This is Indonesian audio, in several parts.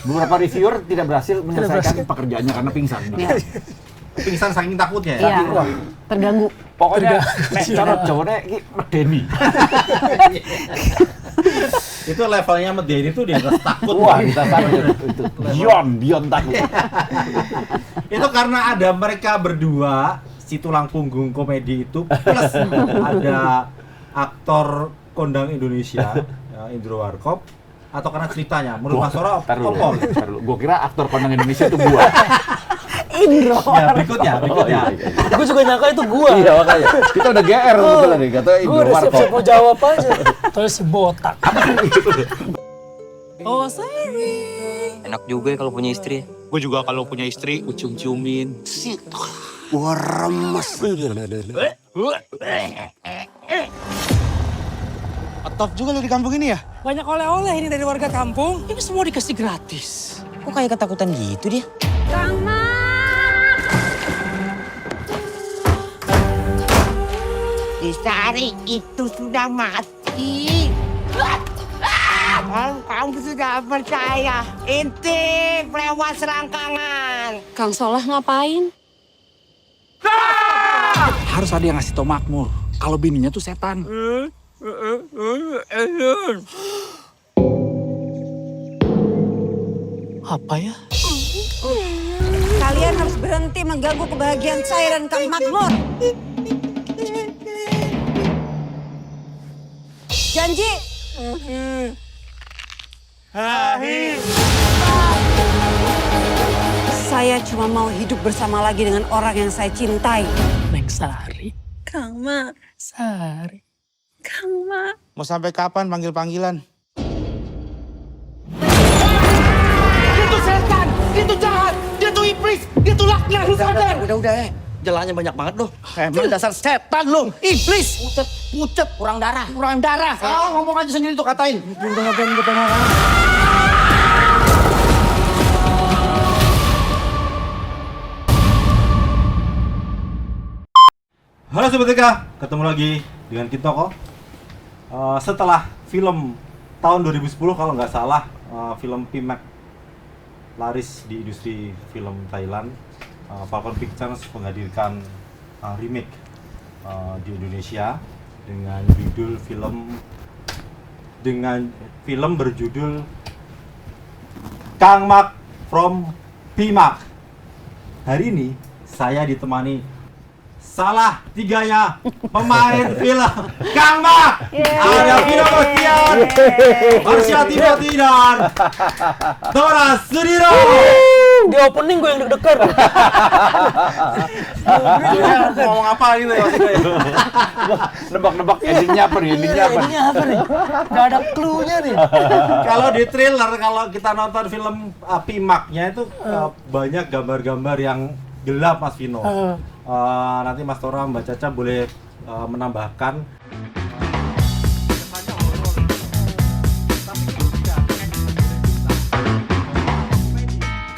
Beberapa reviewer tidak berhasil menyelesaikan pekerjaannya karena pingsan. Iya. Pingsan saking takutnya ya. Iya. Terganggu. Pokoknya nek cara Jawane iki medeni. Itu levelnya medeni tuh di atas takut. Wah, kita itu. Beyond takut. Itu karena ada mereka berdua, si tulang punggung komedi itu, plus ada aktor kondang Indonesia, ya, Indro Warkop, atau karena ceritanya, menurut Mas Sora, Tar apa? dulu. Gua kira aktor kondang Indonesia itu gua. Indro. Ya, berikutnya. Gue juga nyangka itu gua. Iya, makanya. Kita udah GR betul nih, kata Gue Indro udah Warkop. siap-siap mau jawab aja. Terus si botak. Oh, sorry. Enak juga ya kalau punya istri. Gue juga kalau punya istri, gue cium-ciumin. Atop juga lo di kampung ini ya? Banyak oleh-oleh ini dari warga kampung. Ini semua dikasih gratis. Kok kayak ketakutan gitu dia? Lestari itu sudah mati. Kamu sudah percaya. Inti lewat serangkangan. Kang Solah ngapain? Harus ada yang ngasih tau Makmur. Kalau bininya tuh setan. Apa ya? Kalian harus berhenti mengganggu kebahagiaan saya dan Kang Makmur. Janji. Saya cuma mau hidup bersama lagi dengan orang yang saya cintai. Neng Sari. Kang Mak, Sari. Kang Mak. Mau sampai kapan panggil-panggilan? Itu setan, itu jahat, dia tuh iblis, dia tuh laknat, lu sadar? Udah. Jalannya banyak banget loh. Emang dasar setan lo. Iblis, Pucet, kurang darah. kurang darah. Ngomong aja sendiri tuh katain. Halo Sobat TK, ketemu lagi dengan Kintoko. Setelah film tahun 2010 kalau nggak salah, film Pimak laris di industri film Thailand, Falcon Pictures menghadirkan remake di Indonesia dengan film berjudul Kang Mak from Pimak. Hari ini saya ditemani salah tiganya pemain film Kang Mak. Ada Vino Bastian, Marsha Timothy dan Dora Sudiro. Di opening gue yang deg-degan. Ngomong apa gitu ya? Nebak-nebak endingnya apa nih? Ini apa nih? Gak ada clue-nya nih. Kalau di trailer, kalau kita nonton film Pimaknya itu banyak gambar-gambar yang gelap, Mas Vino. Nanti Mas Tora, Mbak Caca boleh menambahkan.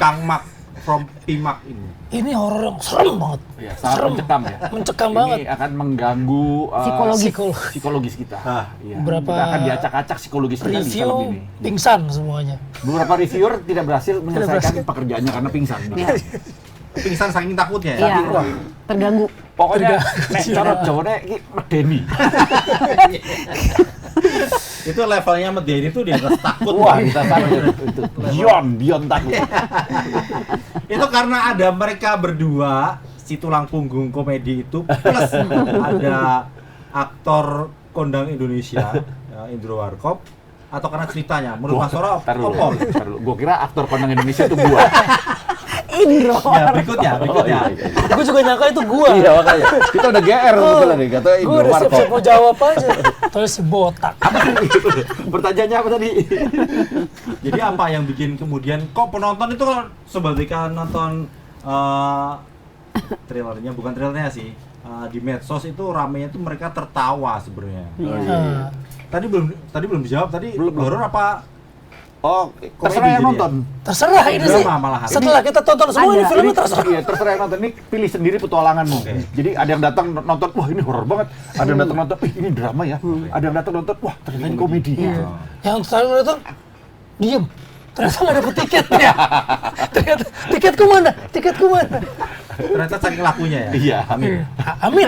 Kang Mak from Pimak ini. Ini horor yang serem banget. Ya, sangat mencekam ya. Mencekam Ini banget. akan mengganggu psikologis kita. Iya. Berapa Kita akan diacak-acak psikologis kita di film Review ini. pingsan semuanya. Beberapa reviewer tidak berhasil menyelesaikan pekerjaannya karena pingsan. Pingsan saking takutnya ya. Iya. Terganggu. Pokoknya nek cara Jawane iki medeni. Itu levelnya medeni tuh di atas takut. Wah, kita itu. Beyond takut. Itu karena ada mereka berdua, si tulang punggung komedi itu, plus ada aktor kondang Indonesia, ya, Indro Warkop, atau karena ceritanya, menurut Mas Sora, Tar dulu. apa? Gua kira aktor kondang Indonesia itu gua. Indro. Ya, berikutnya. Gue juga nyangka itu gua. Iya, makanya. Kita udah GR betul nih, kata Gue Indro udah Warkop. siap-siap mau jawab aja. Terus si botak. Pertanyaannya apa tadi? Jadi apa yang bikin kemudian, kok penonton itu kalau sebaliknya nonton trailernya, bukan trailernya sih, di medsos itu ramenya itu mereka tertawa sebenarnya. Iya. Tadi belum dijawab, tadi horor apa? Oh, Komedi terserah yang jadi nonton. Terserah ini sih. Drama malahan. Setelah kita tonton semua ini filmnya terserah. Iya, terserah yang nonton. Ini pilih sendiri petualanganmu. Oke. Jadi ada yang datang nonton, wah ini horor banget. Ada yang datang nonton, ini drama ya. Ada yang datang nonton, wah ternyata ini komedi. Yang selalu nonton diem. Ternyata nggak dapet tiket ya. Ternyata tiketku mana? Tiketku mana? Ternyata saking lakunya ya. Iya, amin. Amin.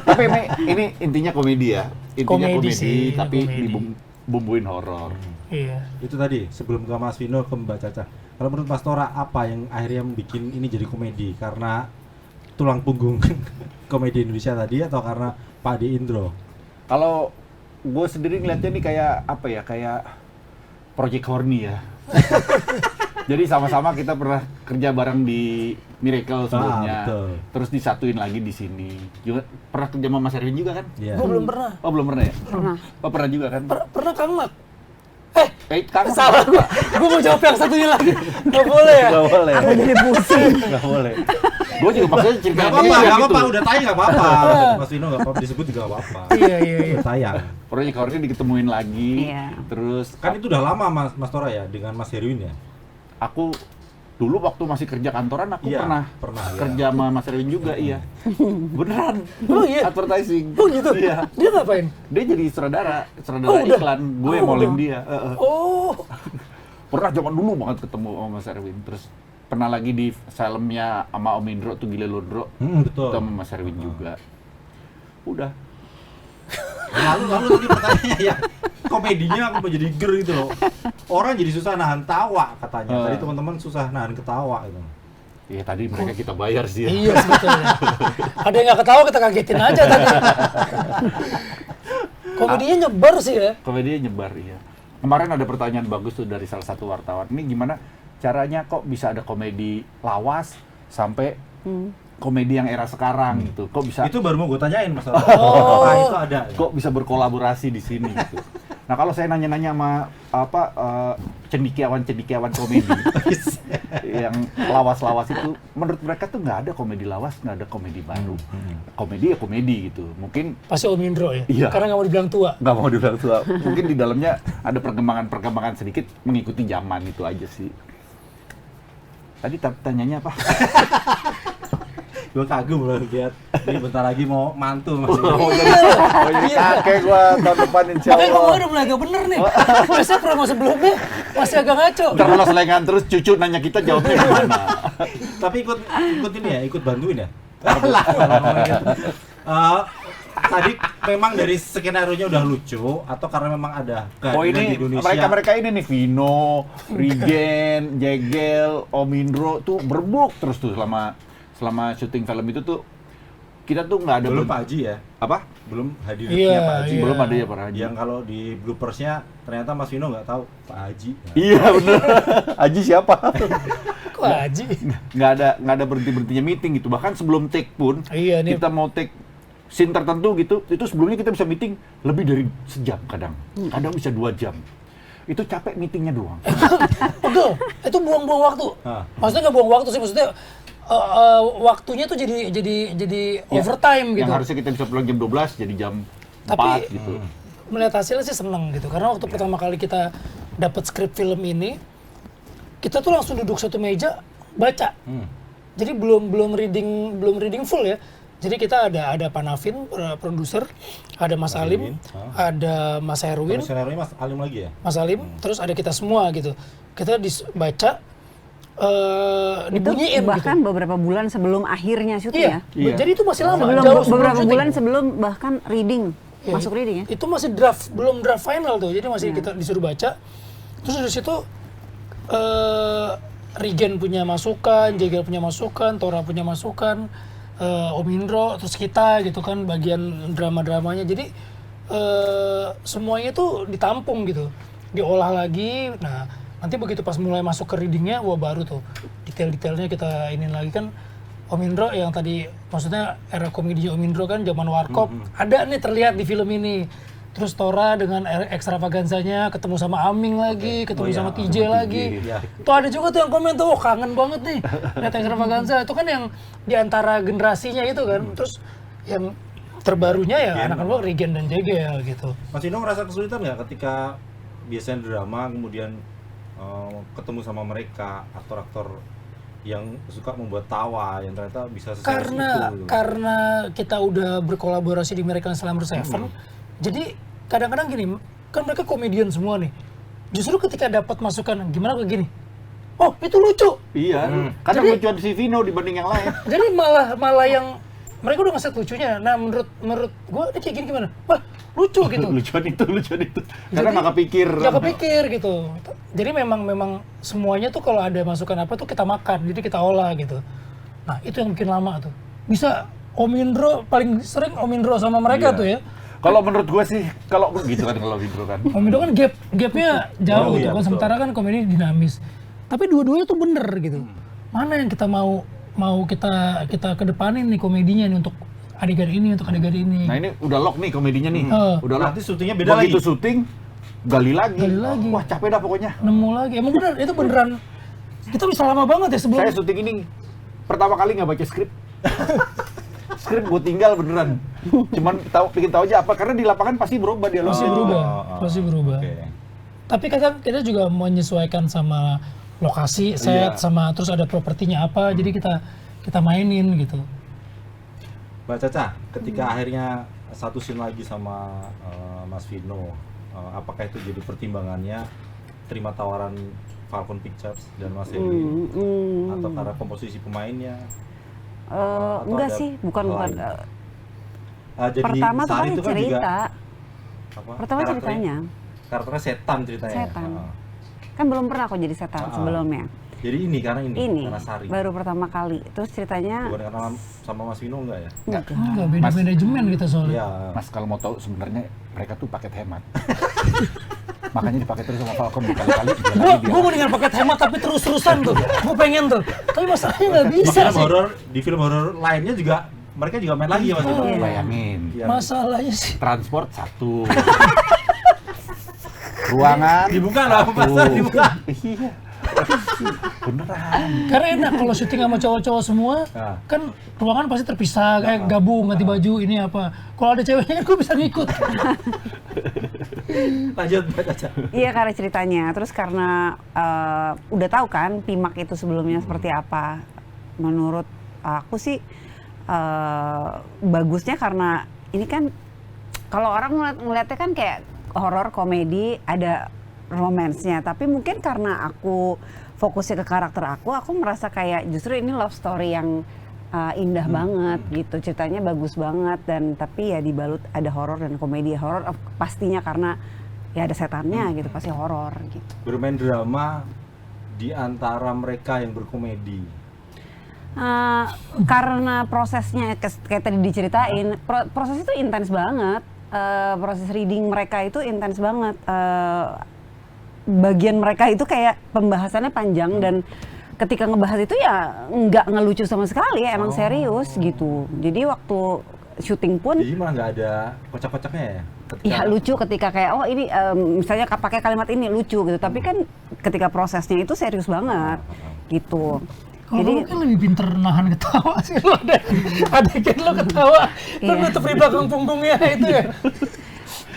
Tapi ini intinya komedi ya. Intinya Komedi komedi, sih, tapi komedi. dibumbuin horor. Iya. Itu tadi sebelum ke Mas Vino ke Mbak Caca. Kalau menurut Mas Tora apa yang akhirnya bikin ini jadi komedi? Karena tulang punggung komedi Indonesia tadi atau karena Pak Ade Indro? Kalau gue sendiri ngeliatnya nih kayak apa ya, kayak Project Horny ya. Jadi sama-sama kita pernah kerja bareng di Miracle sebelumnya, betul. terus disatuin lagi di sini. Juga pernah kerja sama Mas Erwin juga kan? Iya. Gue belum pernah. Oh belum pernah ya? Pernah. Oh pernah juga kan? Pernah Kang Mak. Kang Salah gue. Gue mau jawab yang satunya lagi. Gak boleh ya? Gak boleh. Aku jadi pusing. Gak boleh. Gue juga maksudnya cerita Gak apa-apa, gak apa-apa, udah tayang gak apa-apa. Mas Vino gak apa-apa, disebut juga gak apa-apa. Iya. Udah tayang. Project Horny diketemuin lagi, Iya. terus Kan itu udah lama Mas Tora ya dengan Mas Herwin ya? aku dulu waktu masih kerja kantoran aku Iya, pernah iya. kerja sama Mas Erwin juga, iya. Beneran. Oh, iya? Advertising. Oh gitu? Iya. Dia ngapain? Dia jadi sutradara Oh, udah? iklan. Gue Oh, moling udah. dia. Oh. Pernah zaman dulu banget ketemu sama Mas Erwin. Terus pernah lagi di filmnya sama Om Indro tuh Gile Lodro. Betul. Itu sama Mas Erwin juga. Udah. Lalu tadi pertanyaannya ya, komedinya aku menjadi ger gitu loh. Orang jadi susah nahan tawa katanya. Tadi teman-teman susah nahan ketawa gitu. Iya tadi mereka kita bayar sih. Iya sebetulnya. Ada yang nggak ketawa kita kagetin aja tadi. Komedinya nyebar sih ya. Komedinya nyebar, iya. Kemarin ada pertanyaan bagus tuh dari salah satu wartawan. Ini gimana caranya kok bisa ada komedi lawas sampai komedi yang era sekarang gitu? Kok bisa Itu baru mau gue tanyain Mas Tora. Apakah itu ada? kok bisa berkolaborasi di sini gitu? Nah kalau saya nanya-nanya sama cendikiawan komedi yang lawas-lawas itu, menurut mereka tuh nggak ada komedi lawas, nggak ada komedi baru. Komedi ya komedi gitu. Mungkin Pasti Om Indro ya? Iya. Karena nggak mau dibilang tua. nggak mau dibilang tua. Mungkin di dalamnya ada perkembangan sedikit mengikuti zaman itu aja sih. Tadi tanyanya apa? Gue kagum loh lihat. Ini bentar lagi mau mantu Mas. jadi kakek gua tahun depan insya Makanya ngomongnya Allah. udah mulai agak bener nih. Biasanya promo sebelumnya masih agak ngaco. Ntar kalau selengan terus cucu nanya kita jawabnya gimana? Tapi ikut ini ya, ikut bantuin ya. Lah, kalau ngomong gitu. Tadi memang dari skenario-nya udah lucu atau karena memang ada Oh kehadiran di ini Indonesia? mereka ini nih Vino, Rigen, Jegel, Om Indro tuh berbuk terus tuh selama syuting film itu tuh kita tuh nggak ada belum Pak Haji ya? apa? Belum hadirnya Iya, Pak Haji. iya. Belum ada ya Pak Haji. Yang kalau di bloopersnya ternyata Mas Vino nggak tahu Pak Haji. Iya bener. Haji siapa? Kok Haji? Nggak ada berhentinya meeting gitu. Bahkan sebelum take pun Iya, nih. kita mau take scene tertentu gitu, itu sebelumnya kita bisa meeting lebih dari sejam kadang bisa 2 jam. Itu capek meetingnya doang. Pegel. Itu buang-buang waktu. Hah. Maksudnya nggak buang waktu sih, maksudnya waktunya tuh jadi overtime gitu. Yang harusnya kita bisa pulang jam 12 jadi jam Tapi 4 gitu. melihat hasilnya sih seneng gitu, karena waktu pertama kali kita dapat skrip film ini, kita tuh langsung duduk satu meja baca. Jadi belum reading full ya. Jadi kita ada Panavin, produser, ada Mas Alim, ada Mas Herwin, Skenario Mas Alim lagi ya? Mas Alim, terus ada kita semua gitu. Kita baca, dibunyiin Itu bahkan gitu. beberapa bulan sebelum akhirnya syuting Iya. ya. Iya. Jadi itu masih lama. Sebelum jauh beberapa syuting. bulan sebelum bahkan reading. Ya, Masuk reading ya. Itu masih belum draft final tuh. Jadi masih kita disuruh baca. Terus dari situ Rigen punya masukan, Jegel punya masukan, Tora punya masukan, Om Indro, terus kita gitu kan bagian drama-dramanya. Jadi semuanya tuh ditampung gitu, diolah lagi. Nah nanti begitu pas mulai masuk ke readingnya, wah baru tuh detail-detailnya kita iniin lagi kan. Om Indro yang tadi, maksudnya era komedinya Om Indro kan zaman Warkop, ada nih terlihat di film ini. Terus Tora dengan ekstravaganzanya ketemu sama Aming lagi, ketemu sama TJ lagi. Iya. Tuh ada juga tuh yang komen tuh, oh, kangen banget nih lihat ekstravaganza. Itu kan yang diantara generasinya itu kan. Terus yang terbarunya ya anak-anak Rigen dan Jegel gitu. Mas Ino ngerasa kesulitan nggak ketika biasanya drama kemudian ketemu sama mereka aktor-aktor yang suka membuat tawa yang ternyata bisa seserius itu? Karena kita udah berkolaborasi di American Slammer 7, jadi kadang-kadang gini, kan mereka komedian semua nih. justru ketika dapat masukan gimana kayak gini, oh itu lucu. Iya, karena Jadi- lucuan si Vino dibanding yang lain. Jadi malah yang mereka udah ngeset lucunya. Nah menurut gua ini kayak gini gimana? Wah lucu gitu. lucuan itu. Karena nggak kepikir. Nggak kepikir gitu. Jadi memang semuanya tuh kalau ada masukan apa tuh kita makan, jadi kita olah gitu. Nah itu yang bikin lama tuh. Bisa Om Indro paling sering Om Indro sama mereka Iya. tuh ya. Kalau menurut gue sih, kalau gitu kan kalau Vino kan. Om Indro kan gapnya jauh Oh, gitu iya, kan. betul. Sementara kan komedi dinamis. Tapi dua-duanya tuh bener gitu. Mana yang kita mau kita kedepanin nih komedinya nih untuk adegan ini, untuk adegan ini. Nah ini udah lock nih komedinya nih. Udah lock. Nanti syutingnya beda Begitu lagi. syuting, gali lagi. Gali lagi. Wah capek dah pokoknya. Nemu lagi. Emang bener itu beneran. Kita bisa lama banget ya sebelum. Saya syuting ini pertama kali nggak baca skrip. Skrip gue tinggal beneran. Cuman bikin tahu aja apa, karena di lapangan pasti berubah dialognya. Pasti berubah, pasti berubah. Oke. Tapi kadang kita juga menyesuaikan sama lokasi, set, Iya. sama terus ada propertinya apa, jadi kita mainin gitu. Mbak Caca, ketika akhirnya satu scene lagi sama Mas Vino, apakah itu jadi pertimbangannya terima tawaran Falcon Pictures dan Mas Erwin? Atau karena komposisi pemainnya? Atau Enggak ada sih, bukan. hal lain? Jadi Pertama tuh saat kan itu kan juga cerita. apa, Pertama ceritanya. karakternya setan ceritanya. Setan. Heeh. Kan belum pernah aku jadi setan sebelumnya. Jadi ini karena Ini karena Sari. baru pertama kali. Terus ceritanya Bukan karena sama Mas Vino enggak ya? Enggak, beda manajemen kita soalnya. Iya. Mas kalau mau tahu sebenarnya mereka tuh paket hemat. Makanya dipakai terus sama Falcon berkali-kali. Gua mendingan paket hemat tapi terus-terusan tuh. Gua pengen tuh. Tapi masalahnya nggak bisa sih. Di film horor lainnya juga mereka juga main lagi ya Mas Vino. Iya. Bayangin. Iya. Masalahnya sih. Transport satu. Ruangan Dibuka lah, satu. pasar dibuka. Iya. Beneran. Karena enak kalau syuting sama cowok-cowok semua, Nah. kan ruangan pasti terpisah, kayak gabung, ganti baju, ini apa. Kalau ada ceweknya kan gue bisa ngikut. Lanjut Mbak Caca. iya karena ceritanya. Terus karena udah tahu kan Pimak itu sebelumnya seperti apa. Menurut aku sih bagusnya karena ini kan kalau orang ngeliatnya kan kayak horor komedi ada romansnya, tapi mungkin karena aku fokusnya ke karakter aku merasa kayak justru ini love story yang indah banget gitu, ceritanya bagus banget, dan tapi ya dibalut ada horor dan komedi. Horor pastinya karena ya ada setannya gitu, pasti horor gitu. Bermain drama di antara mereka yang berkomedi. Karena prosesnya kayak tadi diceritain, proses itu intens banget. Proses reading mereka itu intens banget. Bagian mereka itu kayak pembahasannya panjang, dan ketika ngebahas itu ya nggak ngelucu sama sekali, emang serius gitu. Jadi waktu syuting pun Jadi malah nggak ada kocak-kocaknya ya? ya lucu ketika kayak oh ini misalnya pakai kalimat ini lucu gitu, tapi kan ketika prosesnya itu serius banget gitu. Kalau Jadi lu kan lebih pinter nahan ketawa sih, lu ada adegan lo ketawa, lu Iya. nutup di belakang punggungnya itu ya.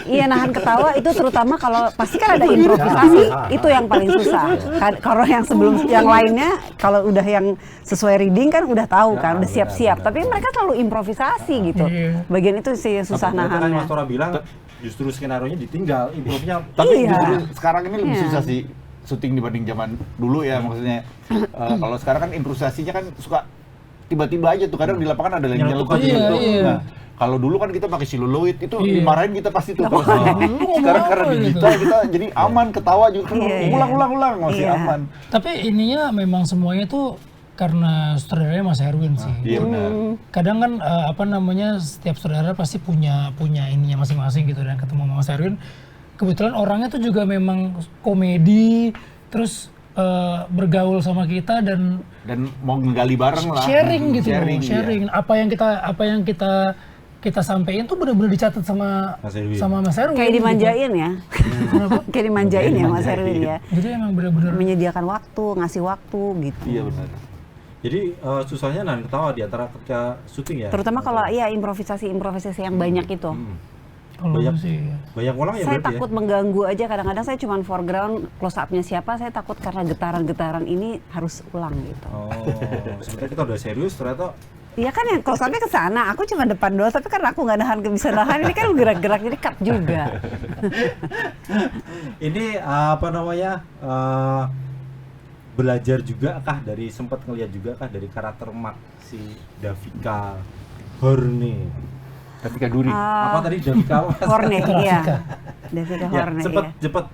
iya, nahan ketawa itu terutama kalau pasti kan ada improvisasi, itu yang paling susah. Kalau yang sebelum yang lainnya kalau udah yang sesuai reading kan udah tahu kan, udah siap-siap. Tapi mereka selalu improvisasi gitu. Iya. Bagian itu sih susah Tapi ternyata kan nahannya. Mas Tora bilang justru skenario-nya ditinggal, improve-nya Tapi Iya. justru sekarang ini lebih Iya. susah sih syuting dibanding zaman dulu ya, maksudnya. Kalau sekarang kan improvisasinya kan suka tiba-tiba aja tuh, kadang di lapangan ada lagi Nyeletuk nyeletuk aja. nyeletuk. Iya, iya. Nah, kalau dulu kan kita pakai siluloid itu Iya. dimarahin kita pasti tuh. Kalau Lu ngomong sekarang karena apa gitu? digital kita jadi aman, ketawa juga Iya, iya. ulang masih Iya. aman. Tapi ininya memang semuanya tuh karena sutradaranya Mas Erwin sih. Iya benar. Kadang kan apa namanya, setiap sutradara pasti punya ininya masing-masing gitu, dan ketemu sama Mas Erwin kebetulan orangnya tuh juga memang komedi, terus bergaul sama kita dan mau nggali bareng lah. sharing gitu, Sharing, sharing. iya. Apa yang kita sampaikan tuh benar-benar dicatat sama Mas Erwin. sama Mas Erwin. Kayak gitu. dimanjain ya. Kayak dimanjain ya Mas Erwin ya. Jadi emang benar-benar Menyediakan waktu, ngasih waktu gitu. Iya benar. Jadi susahnya nahan ketawa di antara ketika syuting ya. Terutama kalau ya improvisasi yang banyak itu. kalau banyak- sih. Banyak orang ya Saya berarti takut mengganggu aja, kadang-kadang saya cuma foreground, close up-nya siapa, saya takut karena getaran-getaran ini harus ulang gitu. ya. Oh, sebenarnya kita udah serius ternyata Iya kan yang close up-nya ke sana, aku cuma depan doang, tapi kan aku nggak bisa nahan, ini kan gerak-gerak jadi cut juga. Ini apa namanya? Belajar juga kah dari sempat ngeliat juga kah dari karakter Mark si Davika Horne? Ketika Duri. Apa tadi Davika? Horne, iya. Davika Ya, Horne,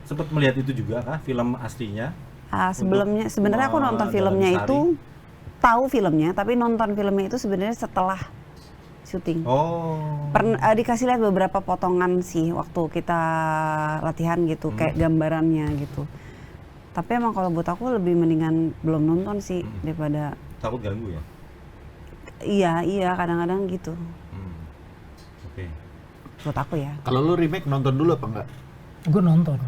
sempat melihat itu juga kah film aslinya? Sebelumnya sebenarnya aku nonton filmnya Dalam itu, tahu filmnya, tapi nonton filmnya itu sebenarnya setelah syuting. Oh. Dikasih lihat beberapa potongan sih waktu kita latihan gitu, kayak gambarannya gitu. Tapi emang kalau buat aku lebih mendingan belum nonton sih daripada. Takut ganggu ya? Iya kadang-kadang gitu. Oke. Buat aku ya. Kalau lu remake nonton dulu apa enggak? Gue nonton.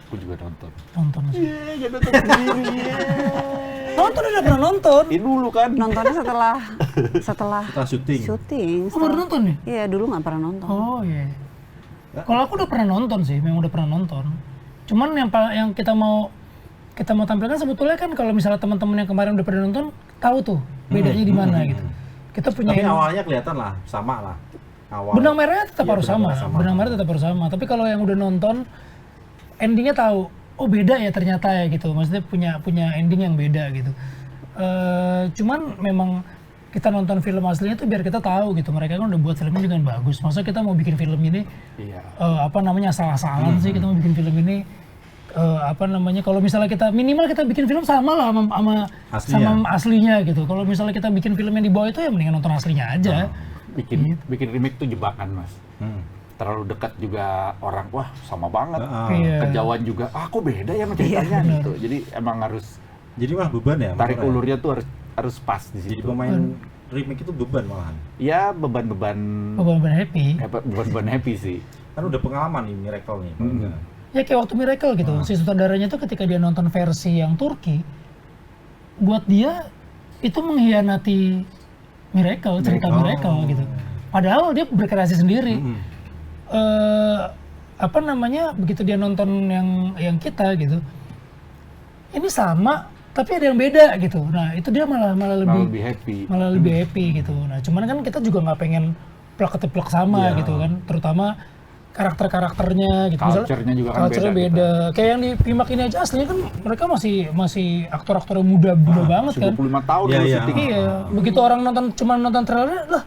Aku juga nonton. Nonton sih. Iya, jangan nonton sendiri ya. Nonton udah pernah nonton. Ini dulu kan. Nontonnya setelah syuting. syuting. Oh, baru nonton ya? Iya, dulu nggak pernah nonton. Oh iya. Kalau aku udah pernah nonton sih, memang udah pernah nonton. Cuman yang kita mau tampilkan sebetulnya kan kalau misalnya teman-teman yang kemarin udah pernah nonton tahu tuh bedanya di mana gitu. Kita punya Tapi awalnya kelihatan lah, sama lah. Awal. benang merahnya tetap Iya, harus sama. Benang merah tetap harus sama. Tapi kalau yang udah nonton endingnya tahu, oh beda ya ternyata ya gitu. Maksudnya punya ending yang beda gitu. Cuman memang kita nonton film aslinya tuh biar kita tahu gitu. Mereka kan udah buat filmnya dengan bagus. Masa kita mau bikin film ini apa namanya asal-asalan sih, kita mau bikin film ini apa namanya, kalau misalnya kita minimal kita bikin film sama lah sama aslinya gitu. Kalau misalnya kita bikin film yang di bawah itu ya mendingan nonton aslinya aja. Bikin remake tuh jebakan, Mas. Terlalu dekat juga orang, wah sama banget. Iya. Kejauhan juga, kok beda ya sama ceritanya gitu. Jadi emang harus Jadi malah beban ya? tarik motornya? ulurnya tuh harus pas di Jadi situ. pemain remake itu beban malahan. Ya beban-beban Happy. beban happy sih. Kan udah pengalaman nih Miracle nih. Ya kayak waktu Miracle gitu, si sutradaranya tuh ketika dia nonton versi yang Turki, buat dia itu mengkhianati Miracle, cerita Miracle gitu. Padahal dia berkreasi sendiri. Apa namanya, begitu dia nonton yang kita gitu, ini sama, tapi ada yang beda gitu. Nah itu dia malah lebih happy gitu. Nah cuman kan kita juga nggak pengen plek-plek sama gitu kan, terutama karakternya gitu. Culture-nya juga kan culture-nya beda. Kayak yang di Pimak ini aja aslinya kan mereka masih aktor-aktor yang muda banget kan. 25 tahun Iya, dulu iya. syuting. Iya, begitu orang cuma nonton trailernya, lah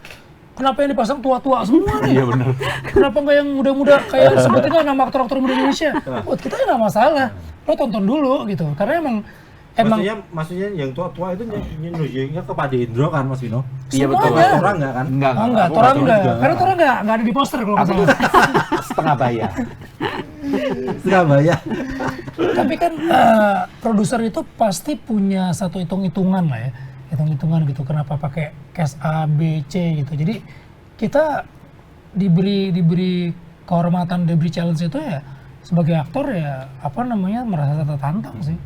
kenapa yang dipasang tua-tua semua nih? Iya benar. Kenapa nggak yang muda-muda kayak sebetulnya nama aktor-aktor muda Indonesia? Buat kita ya nggak masalah. Lo tonton dulu gitu. Karena emang Maksudnya yang tua-tua itu nyinyinya kepada Indro kan Mas Vino? Iya betul. Semuanya. Orang nggak kan? Enggak. enggak, Aku Torang nggak enggak. juga. Karena Torang enggak ada di poster kalau nggak Aku salah. tuh setengah bayar. Surabaya. Tapi kan produser itu pasti punya satu hitung-hitungan lah ya. Hitung-hitungan gitu. Kenapa pakai cast A, B, C gitu. Jadi kita diberi kehormatan, diberi challenge itu ya sebagai aktor ya apa namanya merasa tertantang sih.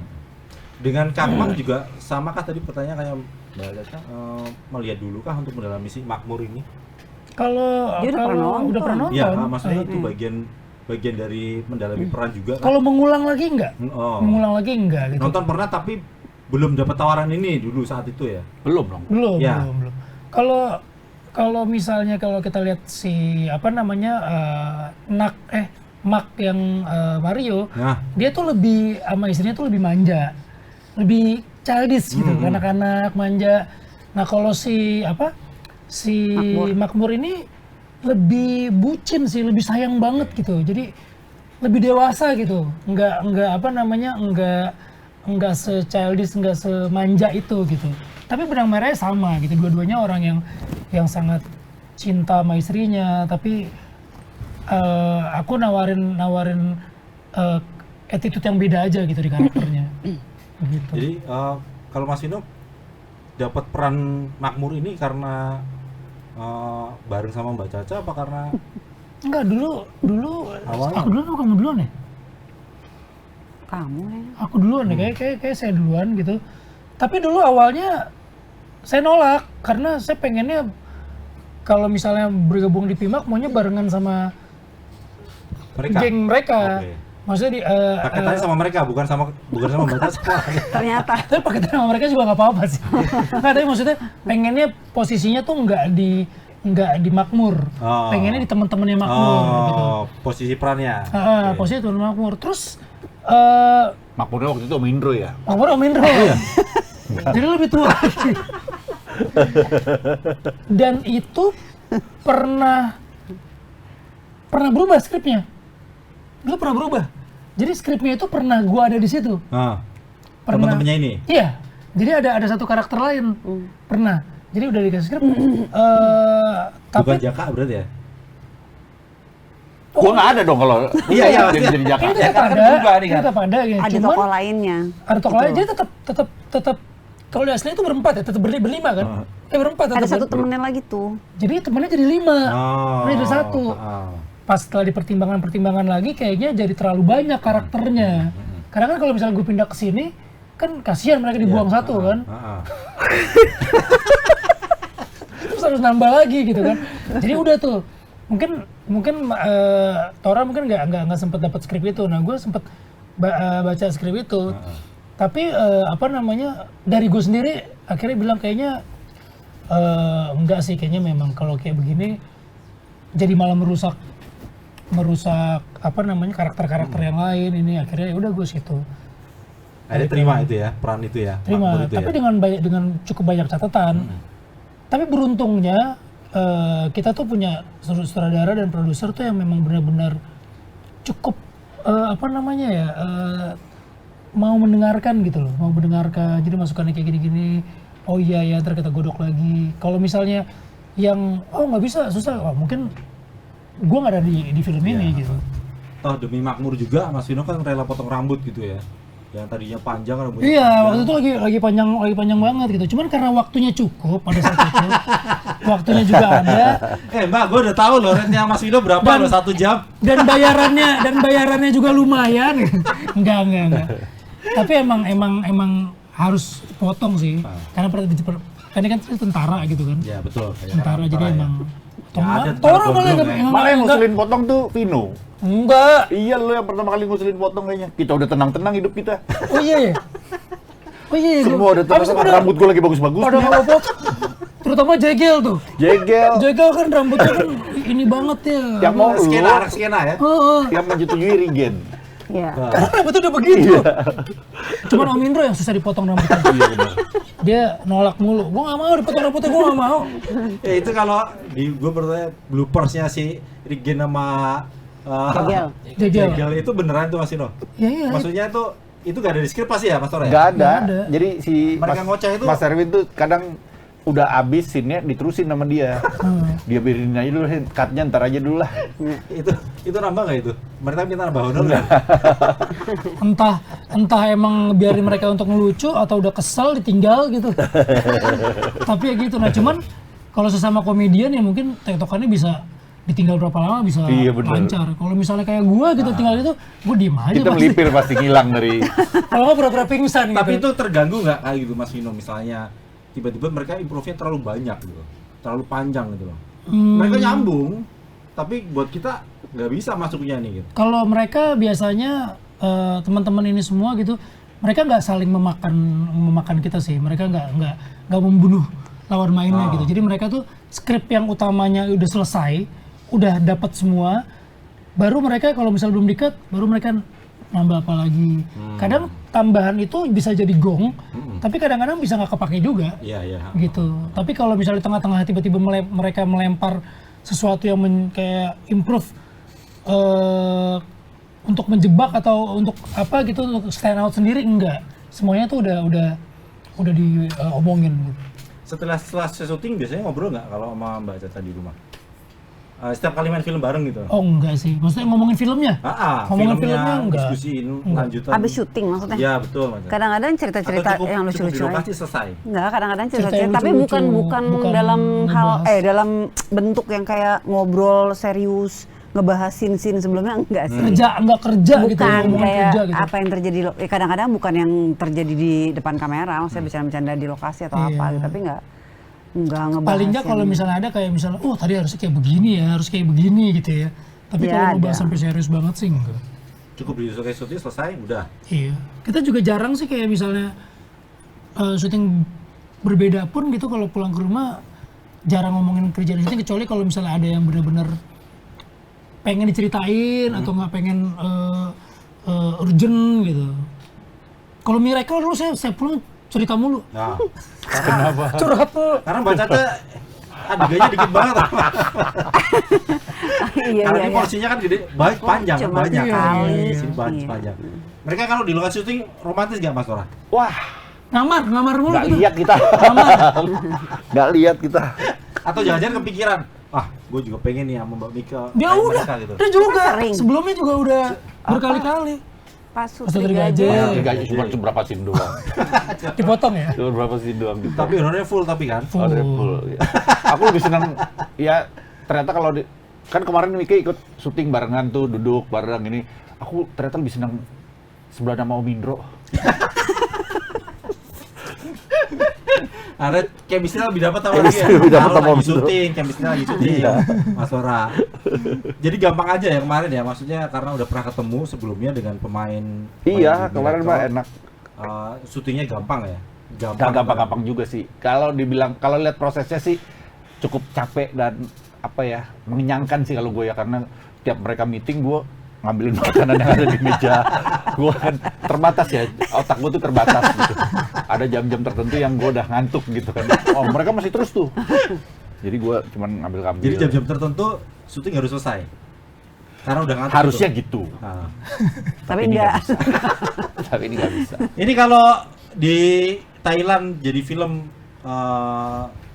Dengan Kang Mang juga sama kah tadi pertanyaan kayak Mbak Caca, melihat dulu kah untuk mendalami si Makmur ini? Kalau Dia udah pernah nonton. Iya, maksudnya itu bagian dari mendalami peran juga kan? kalau mengulang lagi enggak? Oh. Mengulang lagi enggak gitu. Nonton pernah tapi belum dapat tawaran ini dulu saat itu ya? Belum dong. Belum. Ya. Kalau misalnya kalau kita lihat si apa namanya Mark yang Mario, Nah. dia tuh lebih sama istrinya tuh lebih manja, lebih childish gitu, anak-anak manja. Nah kalau si Makmur ini lebih bucin sih, lebih sayang banget gitu. Jadi lebih dewasa gitu, nggak apa namanya, nggak se-childish, nggak semanja itu gitu. Tapi benang merahnya sama gitu, dua-duanya orang yang sangat cinta sama istrinya, tapi aku nawarin attitude yang beda aja gitu di karakternya. Gitu. Jadi kalau Mas Vino dapat peran Makmur ini karena bareng sama Mbak Caca apa karena Enggak, dulu Awalnya? aku duluan atau kamu duluan ya? Kamu ya. Aku duluan ya, kayak saya duluan gitu. Tapi dulu awalnya saya nolak karena saya pengennya kalau misalnya bergabung di Pimak maunya barengan sama mereka? geng mereka. Oke. Maksudnya Paketannya sama mereka, bukan sama baca sekolah. Ternyata. tapi paketan sama mereka juga nggak apa-apa sih. Nggak, tapi maksudnya pengennya posisinya tuh nggak di Makmur, pengennya di teman-temannya Makmur gitu. Posisi perannya. Posisi teman Makmur. Terus Makmurnya waktu itu Om Indro ya. Makmur Om Indro. Jadi lebih tua lagi. Dan itu pernah berubah skripnya. Dulu pernah berubah. Jadi skripnya itu pernah gua ada di situ. Teman-temannya ini. Iya. Jadi ada satu karakter lain. Pernah. Jadi udah dikasih skrip. Bukan Jaka berarti ya? Gua nggak ada dong kalau Iya, jadi Ini Jakarta. tetap kan ada. berubah nih kan. Tetap ada gitu. Ada Cuman tokoh lainnya. ada tokoh lain. Jadi tetap kalau di asli itu berempat ya, tetap berlima kan? Berempat. Ada tetap satu temennya lagi tuh. Jadi temennya jadi 5. Ini jadi 1. Oh. Pas setelah dipertimbangkan lagi kayaknya jadi terlalu banyak karakternya. Karena kan kalau misalnya gue pindah ke sini kan kasihan mereka dibuang satu kan. Terus harus nambah lagi gitu kan. Jadi udah tuh. Mungkin Tora mungkin nggak sempet dapat skrip itu. Nah, gue sempet baca skrip itu. Tapi dari gue sendiri akhirnya bilang kayaknya enggak sih, kayaknya memang kalau kayak begini jadi malah merusak karakter-karakter yang lain. Ini akhirnya udah gue situ. Ada terima itu ya, peran itu ya. Terima, Makmur itu tapi ya. dengan cukup banyak catatan. Tapi beruntungnya kita tuh punya sutradara dan produser tuh yang memang benar-benar cukup mau mendengarkan gitu loh, mau mendengarkan. Jadi masukannya kayak gini-gini. Oh iya ya, ntar kita godok lagi. Kalau misalnya yang nggak bisa, susah, mungkin gue nggak ada di film ini gitu. Toh demi Makmur juga Mas Vino kan rela potong rambut gitu ya. Yang tadinya panjang rambutnya. Iya, panjang. waktu itu lagi panjang banget gitu. Cuman karena waktunya cukup pada saat itu, waktunya juga ada. Mbak, gue udah tahu loh rentnya Mas Vino berapa loh 1 jam. Dan bayarannya juga lumayan. Enggak. Tapi emang harus potong sih. Karena ini kan tentara gitu kan. Ya betul. Tentara jadi emang Ya, ada Tora malah gondrong ya. Malah yang ngusulin potong tuh Vino. Enggak. Iya lo yang pertama kali ngusulin potong kayaknya. Kita udah tenang-tenang hidup kita. Oh iya ya. Semua udah tenang-tenang, rambut gue lagi bagus-bagus. Pada nggak mau potong. Terutama Jegel tuh. Jegel kan rambutnya kan ini banget ya. Yang mau Anak skena ya. yang menyetujui Regen. Iya. Karena rambutnya udah begitu. Cuman Om Indro yang susah dipotong rambutnya. Iya benar. Dia nolak mulu. Gue nggak mau dipotong rambutnya, gue nggak mau. Ya itu kalau gue bertanya bloopersnya si Regen sama Jegel. itu beneran tuh Mas Vino? Iya. Maksudnya itu gak ada di skrip pasti ya Mas Tora ya? Nggak ada. Nggak ada. Jadi si Mereka ngoceh itu- Mas Erwin tuh kadang udah abis scene-nya diterusin sama dia. Dia biarin aja dulu, cut-nya ntar aja dulu lah. Itu nambah nggak itu? Mereka minta nambah honor nggak? Entah emang biarin mereka untuk ngelucu atau udah kesel ditinggal gitu. Tapi ya gitu. Nah cuman kalau sesama komedian ya mungkin tektokannya bisa ditinggal berapa lama bisa Iya, bener. lancar. Kalau misalnya kayak gua gitu tinggal itu, gua diem aja Kita pasti. melipir pasti ngilang dari. Kalau nggak pura-pura pingsan gitu. Tapi itu terganggu nggak kayak gitu Mas Vino misalnya tiba-tiba mereka improve-nya terlalu banyak gitu, terlalu panjang gitu loh. Mereka nyambung, tapi buat kita nggak bisa masuknya nih gitu. Kalau mereka biasanya teman-teman ini semua gitu, mereka nggak saling memakan kita sih. Mereka nggak membunuh lawan mainnya gitu. Jadi mereka tuh skrip yang utamanya udah selesai, udah dapat semua. Baru mereka kalau misal belum dikat, baru mereka nambah apa lagi. Kadang tambahan itu bisa jadi gong, tapi kadang-kadang bisa nggak kepake juga. Iya. Gitu. Tapi kalau misalnya di tengah-tengah tiba-tiba mereka melempar sesuatu yang kayak improve untuk menjebak atau untuk apa gitu, untuk stand out sendiri, enggak. Semuanya tuh udah diomongin gitu. Setelah syuting biasanya ngobrol nggak kalau sama Mbak Caca di rumah? Setiap kali main film bareng gitu? Oh enggak sih, maksudnya ngomongin filmnya? Ngomongin filmnya enggak. Diskusiin lanjutan. Abis syuting maksudnya? Iya betul Mbak Caca. Kadang-kadang cerita-cerita Atau yang cukup lucu-lucu di aja. lokasi selesai. Enggak, kadang-kadang Cerita cerita-cerita, yang tapi lucu-lucu, bukan bukan dalam hal ngebahas. dalam bentuk yang kayak ngobrol serius, ngebahas scene-scene sebelumnya, enggak sih. Enggak kerja gitu, Bukan ngomongin kayak kerja gitu. apa yang terjadi, kadang-kadang bukan yang terjadi di depan kamera, maksudnya bercanda-bercanda di lokasi atau Iya. apa gitu, tapi enggak ngebahas. Paling nggak kalau yang- misalnya ada kayak misalnya, tadi harusnya kayak begini ya, harus kayak begini gitu ya. Tapi Ya, kalau ngebahas ada. sampai serius banget sih enggak. cukup di syuting selesai udah. Iya. Kita juga jarang sih kayak misalnya syuting berbeda pun gitu kalau pulang ke rumah jarang ngomongin kerjaan syuting kecuali kalau misalnya ada yang benar-benar pengen diceritain atau nggak pengen urgent gitu. Kalau Miracle dulu saya pulang cerita mulu. Nah, Curhat tuh. karena Mbak Caca adegannya dikit banget. Iya, Karena iya, ini iya. porsinya kan gede, panjang, Cuma banyak. sekali. Sini Iya. panjang. Mereka kalau di lokasi syuting romantis nggak Mas Tora? Wah, Ngamar mulu nggak gitu. lihat kita. Nggak lihat kita. Atau jangan-jangan kepikiran, gue juga pengen nih sama Mbak Mika. Ya kayak udah, mereka gitu. dia juga Sering. sebelumnya juga udah berkali-kali Pas Pas Sutri Sutri Gajah. Gajah. Gaji cuma berapa scene doang. dipotong ya. Cuma berapa scene doang gitu. Tapi honornya full tapi kan? Full. Ada full. Ya. Aku lebih senang ya ternyata kalau kan kemarin Miki ikut syuting barengan tuh, duduk bareng ini. Aku ternyata lebih senang sebelah nama Om Indro. Ada chemistry lebih dapat sama Chemistry dia. lebih dapat Kalau sama lagi Om Indro. syuting, chemistry lagi syuting. Mas Tora. Jadi gampang aja ya kemarin ya, maksudnya karena udah pernah ketemu sebelumnya dengan pemain. Iya, pemain di kemarin Miracle. mah enak. Syutingnya gampang ya. Gak gampang-gampang juga sih. Kalau dibilang, kalau lihat prosesnya sih cukup capek dan apa ya, mengenyangkan sih kalau gue ya, karena tiap mereka meeting gue ngambilin makanan yang ada di meja. Gue kan terbatas ya, otak gue tuh terbatas gitu. Ada jam-jam tertentu yang gue udah ngantuk gitu kan. Oh, mereka masih terus tuh. Jadi gue cuman ngambil-ngambil. Jadi jam-jam tertentu syuting harus selesai. Karena udah ngantuk. harusnya tuh. gitu. Nah. Tapi ini enggak. bisa. Tapi ini nggak bisa. Ini kalau di Thailand jadi film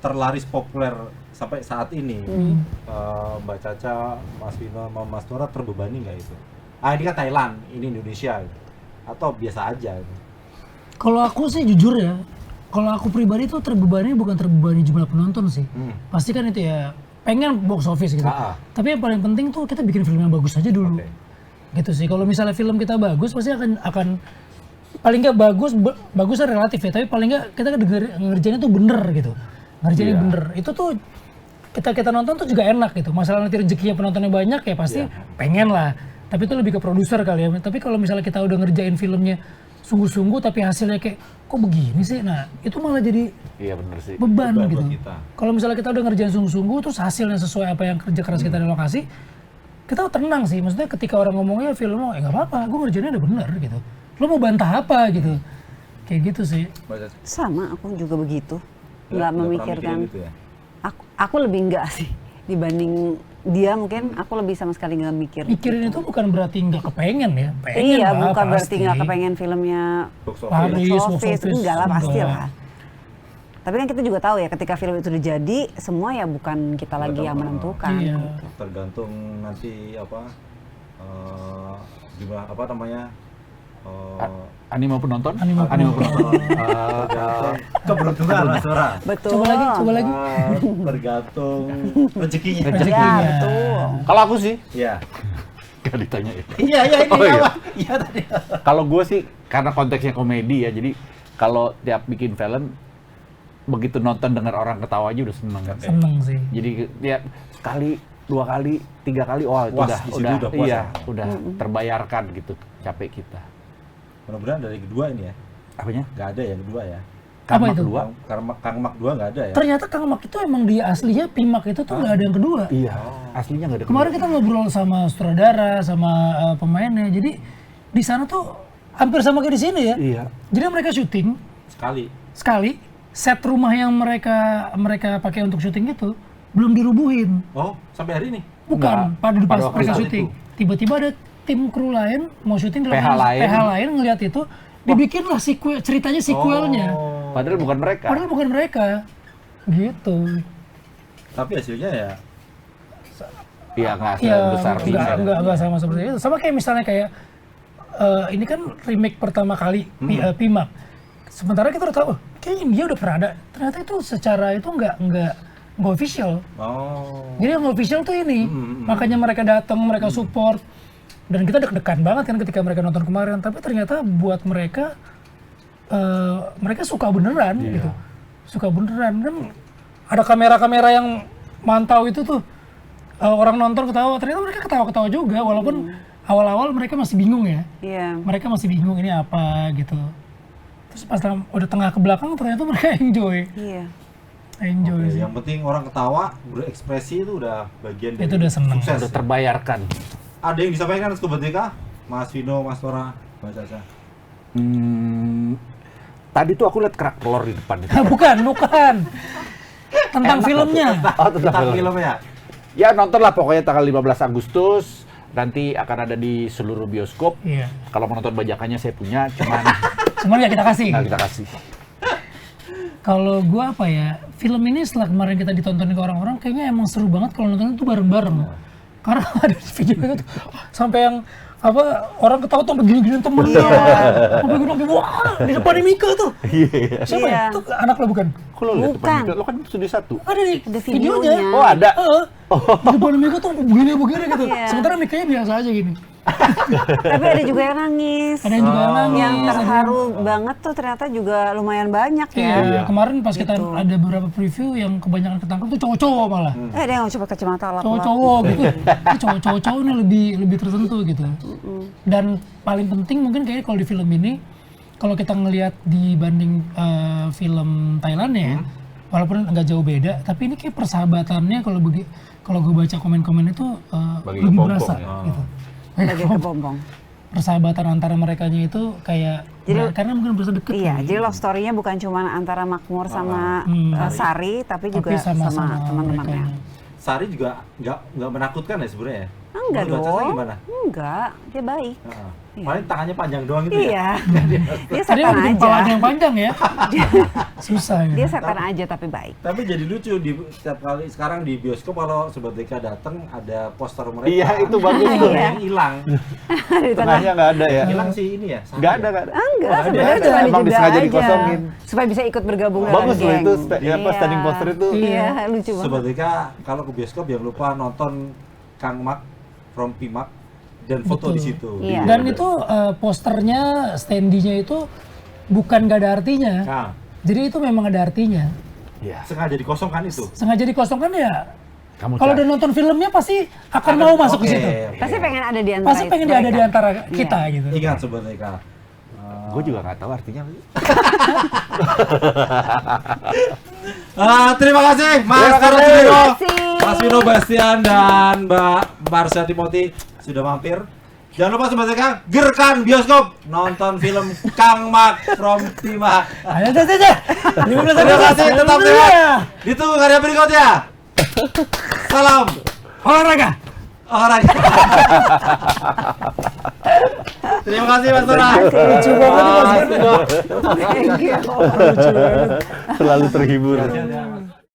terlaris populer sampai saat ini, Mbak Caca, Mas Vino, sama Mas Tora terbebani nggak itu? Ini kan Thailand, ini Indonesia, gitu. Atau biasa aja? Gitu. Kalau aku sih jujur ya, kalau aku pribadi tuh terbebani bukan terbebani jumlah penonton sih. Pasti kan itu ya pengen box office gitu. Tapi yang paling penting tuh kita bikin film yang bagus aja dulu. Oke. Gitu sih. Kalau misalnya film kita bagus pasti akan paling nggak bagusnya relatif ya. Tapi paling nggak kita ngerjainnya tuh bener gitu. Ngerjainnya bener. Itu tuh kita nonton tuh juga enak gitu. Masalah nanti rezekinya penontonnya banyak ya pasti pengen lah. Tapi itu lebih ke produser kali ya. Tapi kalau misalnya kita udah ngerjain filmnya sungguh-sungguh tapi hasilnya kayak kok begini sih, nah itu malah jadi Iya bener sih. beban Beban gitu. buat kita. Kalau misalnya kita udah ngerjain sungguh-sungguh terus hasilnya sesuai apa yang kerja keras kita di lokasi, kita tenang sih. Maksudnya ketika orang ngomongnya film lo, nggak apa-apa, gue ngerjainnya udah bener gitu. Lo mau bantah apa gitu? Kayak gitu sih. Sama, aku juga begitu. Nggak pernah memikirkan. mikirin gitu ya? Aku lebih enggak sih dibanding dia, mungkin aku lebih sama sekali nggak mikir. Mikirin itu bukan berarti nggak kepengen ya. Pengen Iya, lah, bukan berarti pasti. nggak kepengen filmnya Box office. Paris, box box office, office, enggak lah pasti enggak. lah. Tapi kan kita juga tahu ya ketika film itu udah jadi, semua ya bukan kita lagi yang menentukan. Iya. Gitu. Tergantung nanti apa jumlah apa namanya Animo penonton? Animo penonton. keberuntungan Mas Tora. Betul. Coba lagi. Tergantung rezekinya. Ya, betul. Kalau aku sih, Iya. gak ditanya ya. Iya ini Oh, iya. apa? Iya tadi. Kalau gue sih karena konteksnya komedi ya, jadi kalau tiap bikin film begitu nonton dengar orang ketawa aja udah seneng. Seneng sih. Jadi ya sekali, 2 kali, 3 kali, wah itu Puas, di situ udah puas iya, ya? udah terbayarkan gitu capek kita. Mudah-mudahan dari kedua ini ya. Apanya? Nggak ada yang kedua ya. Apa Karma itu? kedua? Kang Mak 2 nggak ada ya. Ternyata Kang Mak itu emang dia aslinya Pimak itu tuh nggak ada yang kedua. Iya, aslinya nggak ada. Kemarin kita ngobrol sama sutradara, sama pemainnya. Jadi di sana tuh hampir sama kayak di sini ya. Iya. Jadi mereka syuting sekali, set rumah yang mereka pakai untuk syuting itu belum dirubuhin. Oh, sampai hari ini. Bukan, pada pada waktu mereka saat syuting. itu. Tiba-tiba ada tim kru lain mau syuting di PH lain. PH lain ngelihat itu, dibikinlah ceritanya sequelnya. Padahal bukan mereka. Padahal bukan mereka. Gitu. Tapi hasilnya ya Iya, nggak Iya, sebesar Pimak. enggak sama seperti itu. Sama kayak misalnya kayak ini kan remake pertama kali Pimak. Sementara kita udah tahu, kayaknya dia udah pernah ada. Ternyata itu secara itu enggak official. Jadi yang official tuh ini. Makanya mereka datang, mereka support. Dan kita deg-degan banget kan ketika mereka nonton kemarin. Tapi ternyata buat mereka mereka suka beneran gitu. Suka beneran kan. Ada kamera-kamera yang mantau itu tuh. Orang nonton ketawa, ternyata mereka ketawa-ketawa juga walaupun awal-awal mereka masih bingung ya. Iya. Mereka masih bingung ini apa gitu. Terus pas udah tengah ke belakang ternyata mereka enjoy. Iya. Enjoy Oke, sih. yang penting orang ketawa, berekspresi itu udah bagian dari Itu udah seneng. sukses. Udah terbayarkan. Ada yang disampaikan Sobat DK? Mas Vino, Mas Tora, Mas Caca. Tadi tuh aku lihat kerak telur di depan. bukan. Tentang filmnya. Oh, Tentang filmnya. Ya nonton lah pokoknya tanggal 15 Agustus. Nanti akan ada di seluruh bioskop. Iya. Kalau mau nonton bajakannya saya punya, cuman Cuman ya kita kasih. nggak kita kasih. Kalau gua apa ya, film ini setelah kemarin kita ditontonin ke orang-orang, kayaknya emang seru banget kalau nonton itu bareng-bareng. Karena ada video itu sampai yang apa orang ketawa tuh sampai gini-gini temennya, sampai gini wah di depan Mika tuh. Siapa ya? Iya. Itu anak lo bukan? Kok lo lihat Bukan. depan Mika? Lo kan studio 1. Ada di Ada videonya. videonya. Oh ada. Di depan Mika tuh begini-begini gitu. Iya. Sementara Mikanya biasa aja gini. Tapi ada juga yang nangis. Ada yang juga nangis. Yang ada terharu banget tuh ternyata juga lumayan banyak Iya, ya. kemarin pas kita Gitu. ada beberapa preview yang kebanyakan ketangkep tuh cowok-cowok malah. Ada yang coba kacamata lap-lap. Cowok-cowok gitu. Ini cowok-cowok nih lebih tertentu gitu. Dan paling penting mungkin kayaknya kalau di film ini, kalau kita ngelihat dibanding film Thailand ya, walaupun nggak jauh beda, tapi ini kayak persahabatannya kalau gue baca komen-komen itu Bagi lebih kepompong berasa ya. gitu. Bagi kepompong. Persahabatan antara merekanya itu kayak karena mungkin berasa deket. Iya, kali. jadi love story-nya bukan cuma antara Makmur sama Sari, tapi juga Tapi sama sama teman-temannya. merekanya. Sari juga nggak menakutkan ya sebenarnya. Enggak Menurut Caca dong. gimana? Enggak, dia baik. Heeh. Iya. Paling tangannya panjang doang gitu ya. Iya. Dia Tadi setan bikin aja. kepalanya yang panjang ya. Susah ya. Dia setan aja tapi baik. Tapi jadi lucu di setiap kali sekarang di bioskop kalau Sobat DK datang ada poster mereka. Iya itu bagus tuh. Ada yang hilang. Di tengah. Tengahnya nggak ada ya. Hilang sih ini ya. Sari Nggak ya? ada nggak ada. Enggak, Nggak sebenarnya ada. cuma Emang dijeda disengaja aja. dikosongin. Supaya bisa ikut bergabung dalam Bagus loh geng. itu standing poster itu. Iya, lucu banget. Sobat DK kalau ke bioskop jangan lupa nonton Kang Mak from Pimak dan foto Betul. di situ. Iya. Dan itu posternya, standinya itu bukan gak ada artinya. Nah, Jadi itu memang ada artinya. Iya. sengaja dikosongkan itu. Sengaja dikosongkan ya. Kamu Kalau cari. udah nonton filmnya pasti akan mau masuk ke situ. Pasti pengen ada di antara Pasti pengen itu dia ada di mereka. antara Iya. kita gitu. Ingat Sobat DK. Gue juga nggak tahu artinya. Terima kasih Mas Terima Taro kasih. Sudiro, Terima kasih. Mas Vino Bastian dan Mbak Marsha Timothy sudah mampir. Jangan lupa Sobat DK, gerkan bioskop nonton film Kang Mak from Pimak. Ayo aja. Terima kasih, tetap sehat. Ditunggu karya berikutnya. Salam Olahraga. olahraga. Terima kasih Mas Tora. Lucu banget nih, Mas Mas Vino. Thank you. Selalu terhibur. Terima kasih.